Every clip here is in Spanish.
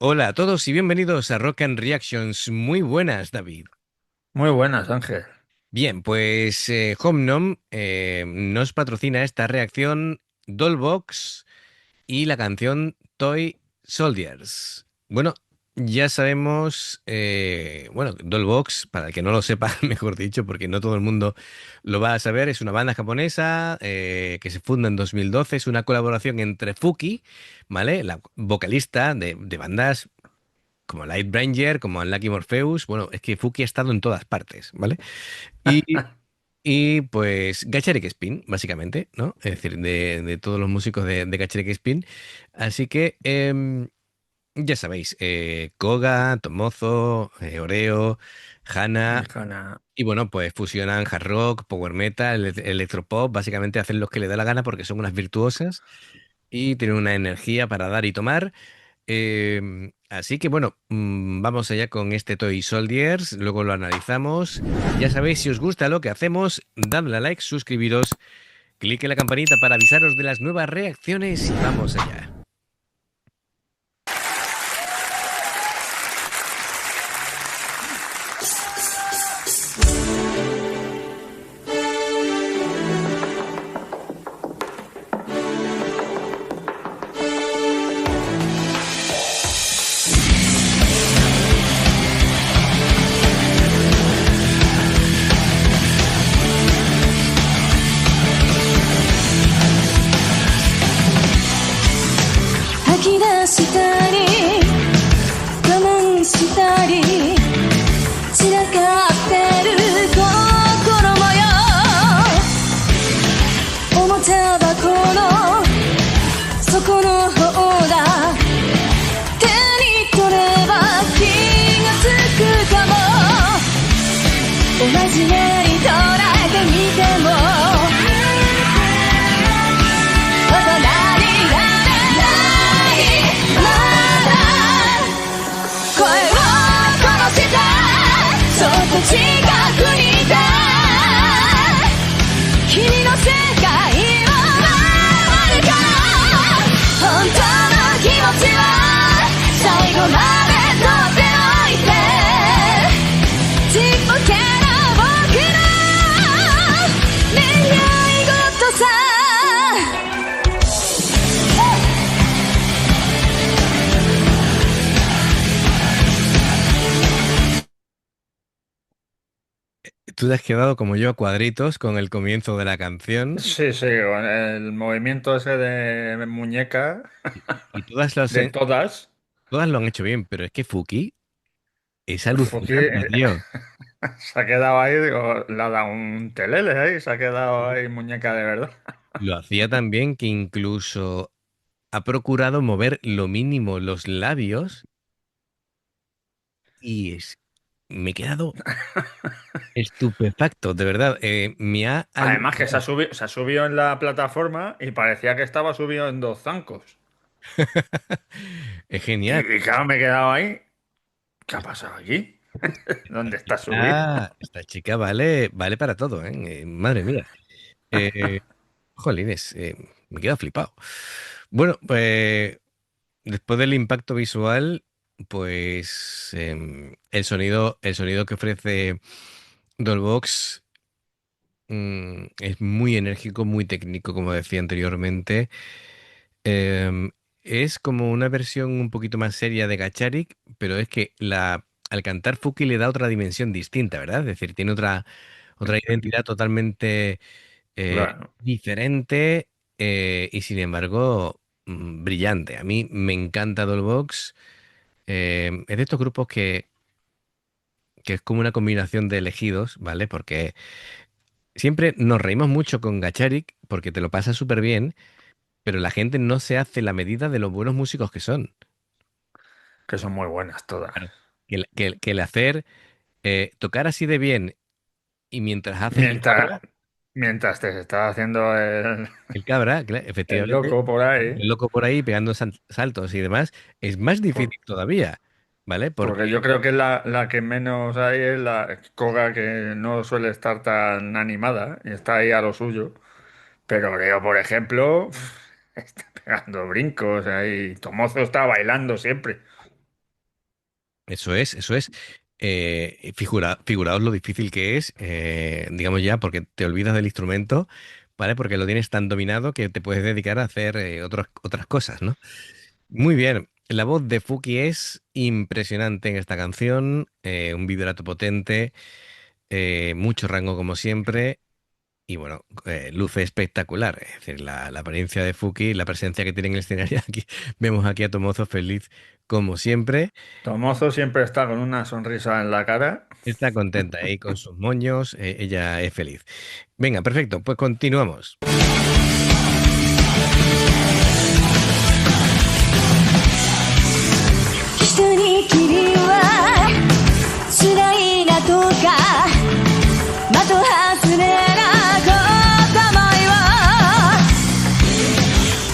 Hola a todos y bienvenidos a Rock and Reactions. Muy buenas, David. Muy buenas, Ángel. Bien, pues Homnom nos patrocina esta reacción Dollbox y la canción Toy Soldiers. Bueno, ya sabemos, bueno, Dollbox, para el que no lo sepa, mejor dicho, porque no todo el mundo lo va a saber, es una banda japonesa que se funda en 2012, es una colaboración entre Fuki, ¿vale? La vocalista de bandas como Light Ranger, como Unlucky Morpheus. Bueno, es que Fuki ha estado en todas partes, ¿vale? Y, y pues Gacharik Spin, básicamente, ¿no? Es decir, de todos los músicos de Gacharik Spin. Así que ya sabéis, Koga, Tomozo, Oreo, Hana. Hija, Y bueno, pues fusionan hard rock, power metal, electropop, básicamente hacen lo que les da la gana porque son unas virtuosas y tienen una energía para dar y tomar. Así que bueno, vamos allá con este Toy Soldiers, luego lo analizamos. Ya sabéis, si os gusta lo que hacemos, dadle a like, suscribiros, clic en la campanita para avisaros de las nuevas reacciones y vamos allá. Tú te has quedado como yo a cuadritos con el comienzo de la canción Sí, sí, con el movimiento ese de muñeca y todas, de todas. todas lo han hecho bien, pero es que Fuki es Fuki alucinante, tío. se ha quedado ahí, digo, le ha dado un telele ahí, se ha quedado ahí muñeca de verdad. Lo hacía tan bien que incluso ha procurado mover lo mínimo los labios y me he quedado estupefacto, de verdad. Me ha Además que alucinado. se ha subido en la plataforma y parecía que estaba subido en dos zancos. Es genial. Y claro, me he quedado ahí. ¿Qué ha pasado aquí? ¿Dónde está subido? Esta chica vale para todo, ¿eh? Madre mía. Eh, Jolines, me quedo flipado. Bueno, pues después del impacto visual, pues el sonido que ofrece Dollbox es muy enérgico, muy técnico, como decía anteriormente. Em, es como una versión un poquito más seria de Gacharik, pero es que al cantar Fuki le da otra dimensión distinta, ¿verdad? Es decir, tiene otra identidad totalmente Claro. diferente y sin embargo brillante. A mí me encanta Dollbox. Es de estos grupos que es como una combinación de elegidos, ¿vale? Porque siempre nos reímos mucho con Gacharik porque te lo pasas súper bien, pero la gente no se hace la medida de los buenos músicos que son. Que son muy buenas todas. Claro. Que el hacer, tocar así de bien y mientras hace Mientras, mientras te estás haciendo el cabra, el efectivamente, loco por ahí, el loco por ahí pegando saltos y demás, es más por- difícil todavía, ¿vale? porque Porque yo creo que la que menos hay es la Koga, que no suele estar tan animada y está ahí a lo suyo. Pero Leo, por ejemplo, está pegando brincos ahí. Tomozo está bailando siempre. Eso es, eso es. Figuraos lo difícil que es, digamos ya, porque te olvidas del instrumento, ¿vale? Porque lo tienes tan dominado que te puedes dedicar a hacer otras cosas, ¿no? Muy bien. La voz de Fuki es impresionante en esta canción, un vibrato potente, mucho rango como siempre. Y bueno, luce espectacular. Es decir, la apariencia de Fuki, la presencia que tiene en el escenario. Aquí vemos aquí a Tomozo feliz como siempre. Tomozo siempre está con una sonrisa en la cara. Está contenta ahí con sus moños, ella es feliz. Venga, perfecto, pues continuamos. 一人きりは辛いなとか的外れなこと思いを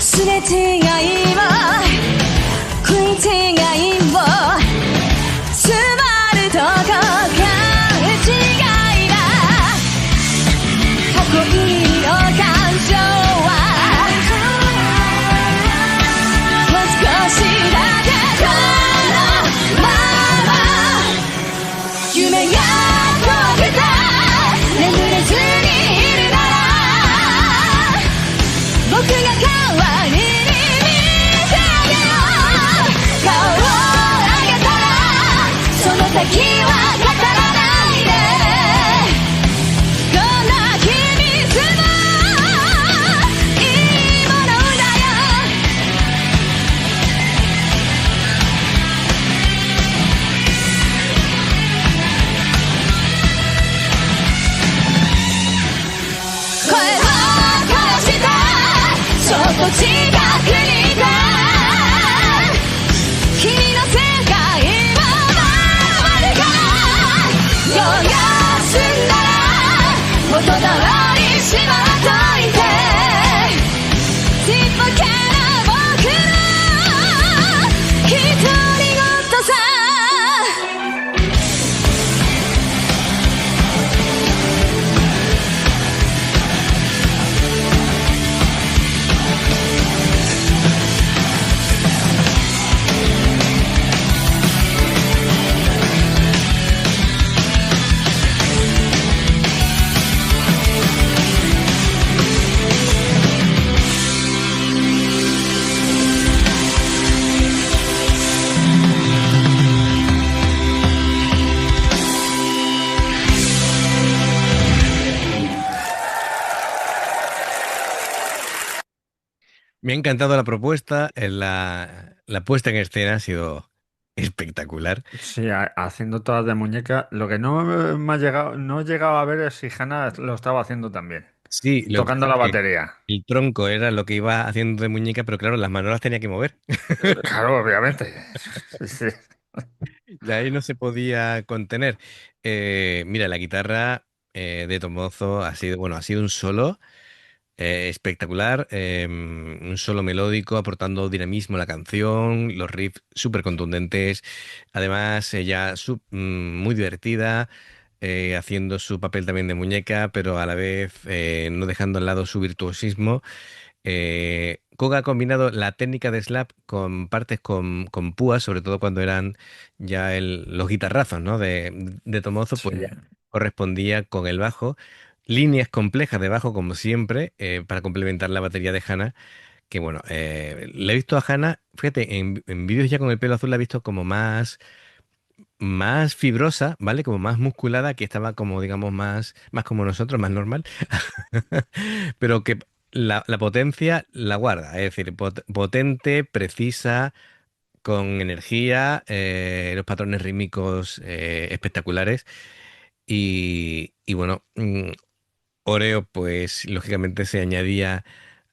すれ違いも食い違いも詰まるとこ勘違いだ過去いの感情はもう少しだけこのまま夢が遠くた眠れずにいるなら僕が代わりに見てあげよう顔を上げたらその先は語らないでこんな秘密もいいものだよ声を殺したそっと近くにいた君の世界を守るからよがすんだら元通りしまっといてちっぽけな僕の独り言さMe ha encantado la propuesta, la puesta en escena ha sido espectacular. Sí, haciendo todas de muñeca. Lo que no me ha llegado, no he llegado a ver es si Hannah lo estaba haciendo también. Sí, lo que Tocando pasa la es que batería. el tronco era lo que iba haciendo de muñeca, pero claro, las manos las tenía que mover. Claro, obviamente. Sí, sí. De ahí no se podía contener. Mira, la guitarra de Tomozo ha sido, bueno, ha sido un solo. Espectacular, un solo melódico aportando dinamismo a la canción, los riffs súper contundentes, además ella muy divertida, haciendo su papel también de muñeca, pero a la vez no dejando al lado su virtuosismo. Koga ha combinado la técnica de slap con partes con púas, sobre todo cuando eran ya los guitarrazos, ¿no? de Tomozo, Sí. pues ya correspondía con el bajo. Líneas complejas de bajo, como siempre, para complementar la batería de Hannah. Que bueno, le he visto a Hannah, fíjate, en vídeos ya con el pelo azul la he visto como más fibrosa, ¿vale? Como más musculada, que estaba como, digamos, más como nosotros, más normal. Pero que la potencia la guarda, es decir, potente, precisa, con energía, los patrones rítmicos espectaculares. Y bueno, Oreo, pues lógicamente se añadía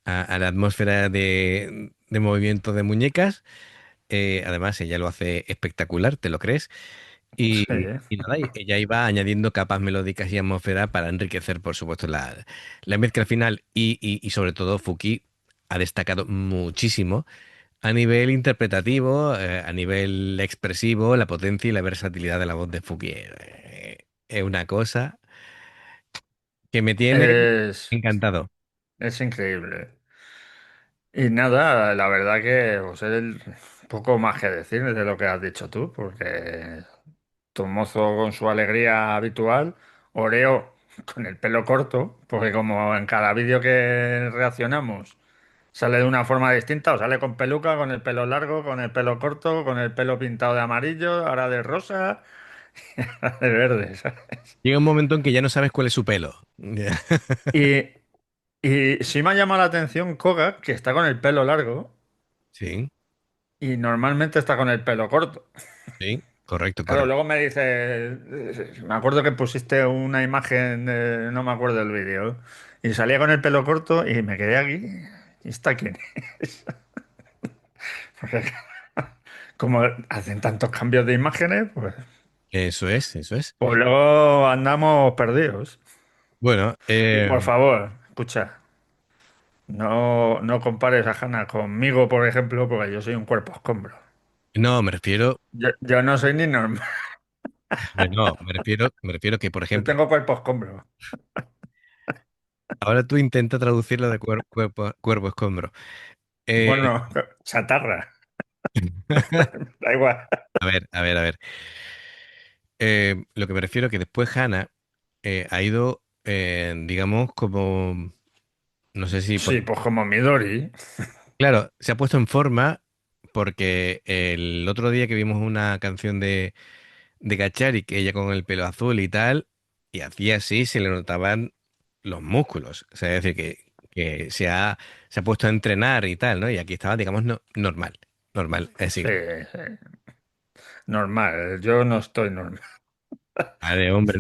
a la atmósfera de movimiento de muñecas. Además, ella lo hace espectacular, ¿te lo crees? Y nada, y ella iba añadiendo capas melódicas y atmósfera para enriquecer, por supuesto, la mezcla final. Y sobre todo, Fuki ha destacado muchísimo a nivel interpretativo, a nivel expresivo, la potencia y la versatilidad de la voz de Fuki. Es una cosa que me tiene Es, encantado. es increíble. Y nada, la verdad que pues, poco más que decir de lo que has dicho tú, porque tu mozo con su alegría habitual, Oreo con el pelo corto, porque como en cada vídeo que reaccionamos sale de una forma distinta, o sale con peluca, con el pelo largo, con el pelo corto, con el pelo pintado de amarillo, ahora de rosa, ahora de verde, ¿sabes? Llega un momento en que ya no sabes cuál es su pelo. Y, y sí me ha llamado la atención Koga, que está con el pelo largo Sí, y normalmente está con el pelo corto. sí, correcto, Claro, correcto. luego me dice, me acuerdo que pusiste una imagen, no me acuerdo del vídeo, y salía con el pelo corto y me quedé aquí. ¿Y esta quién es? Porque como hacen tantos cambios de imágenes, pues, Eso es, eso es. pues luego andamos perdidos. Bueno, Y por favor, escucha, no compares a Hanna conmigo, por ejemplo, porque yo soy un cuerpo escombro. no, me refiero, Yo no soy ni normal, no, me refiero que, por yo ejemplo, tengo cuerpo escombro. ahora tú intenta traducirlo de cuerpo escombro. Eh, Bueno, chatarra, da igual. a ver, a ver, a ver. Lo que me refiero que después Hannah ha ido, digamos, como, no sé si, Sí, pues como Midori. claro, se ha puesto en forma porque el otro día que vimos una canción de Gachari, que ella con el pelo azul y tal, y hacía así, se le notaban los músculos. O sea, es decir, que se ha puesto a entrenar y tal, ¿no? Y aquí estaba, digamos, normal, normal, Sí, así. sí, normal, yo no estoy normal. Vale, hombre,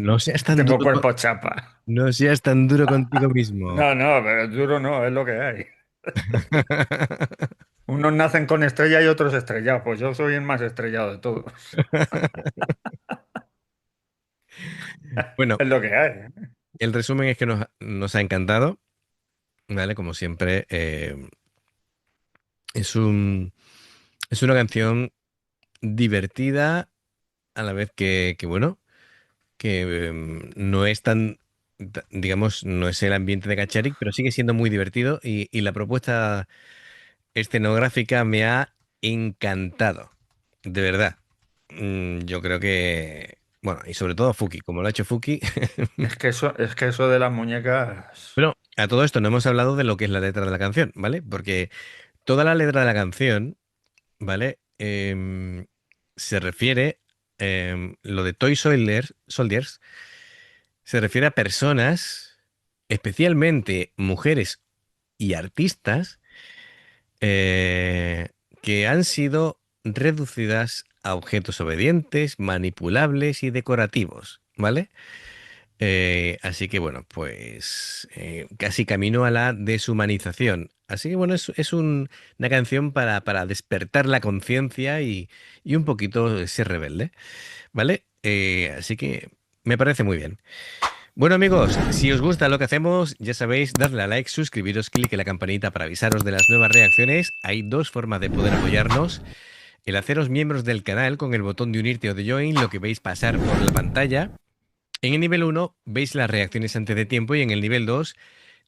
Tengo cuerpo chapa. no seas tan duro contigo mismo. No, no, pero duro no, es lo que hay. Unos nacen con estrella y otros estrellados. Pues yo soy el más estrellado de todos. Bueno, Es lo que hay. el resumen es que nos ha encantado, ¿vale? Como siempre, es es una canción divertida a la vez bueno, que no es digamos, no es el ambiente de Gacharik, pero sigue siendo muy divertido y la propuesta escenográfica me ha encantado, de verdad. Yo creo que, bueno, y sobre todo Fuki, como lo ha hecho Fuki. Es que eso de las muñecas. Bueno, a todo esto no hemos hablado de lo que es la letra de la canción, ¿vale? Porque toda la letra de la canción, ¿vale? Se refiere, lo de Soldiers, se refiere a personas, especialmente mujeres y artistas, eh, que han sido reducidas a objetos obedientes, manipulables y decorativos, ¿vale? Así que bueno, pues casi camino a la deshumanización. Así que bueno, una canción para despertar la conciencia y un poquito ser rebelde, ¿vale? Así que me parece muy bien. Bueno amigos, si os gusta lo que hacemos, ya sabéis, darle a like, suscribiros, clic en la campanita para avisaros de las nuevas reacciones. Hay dos formas de poder apoyarnos. El haceros miembros del canal con el botón de unirte o de join, lo que veis pasar por la pantalla. En el nivel uno veis las reacciones antes de tiempo y en el nivel 2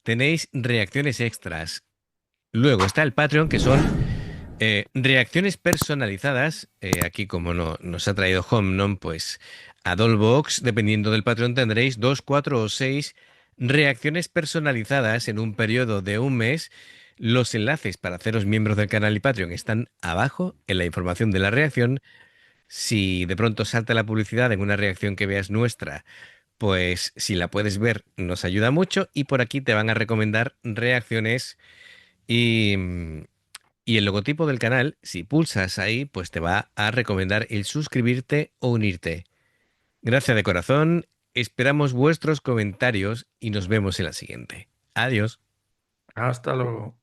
tenéis reacciones extras. Luego está el Patreon, que son reacciones personalizadas. Aquí, como no, nos ha traído Homnom, pues a Dollbox, dependiendo del Patreon, tendréis 2, 4 o 6 reacciones personalizadas en un periodo de un mes. Los enlaces para haceros miembros del canal y Patreon están abajo en la información de la reacción. Si de pronto salta la publicidad en una reacción que veas nuestra, pues si la puedes ver, nos ayuda mucho y por aquí te van a recomendar reacciones y, y el logotipo del canal, si pulsas ahí, pues te va a recomendar el suscribirte o unirte. Gracias de corazón, esperamos vuestros comentarios y nos vemos en la siguiente. Adiós. Hasta luego.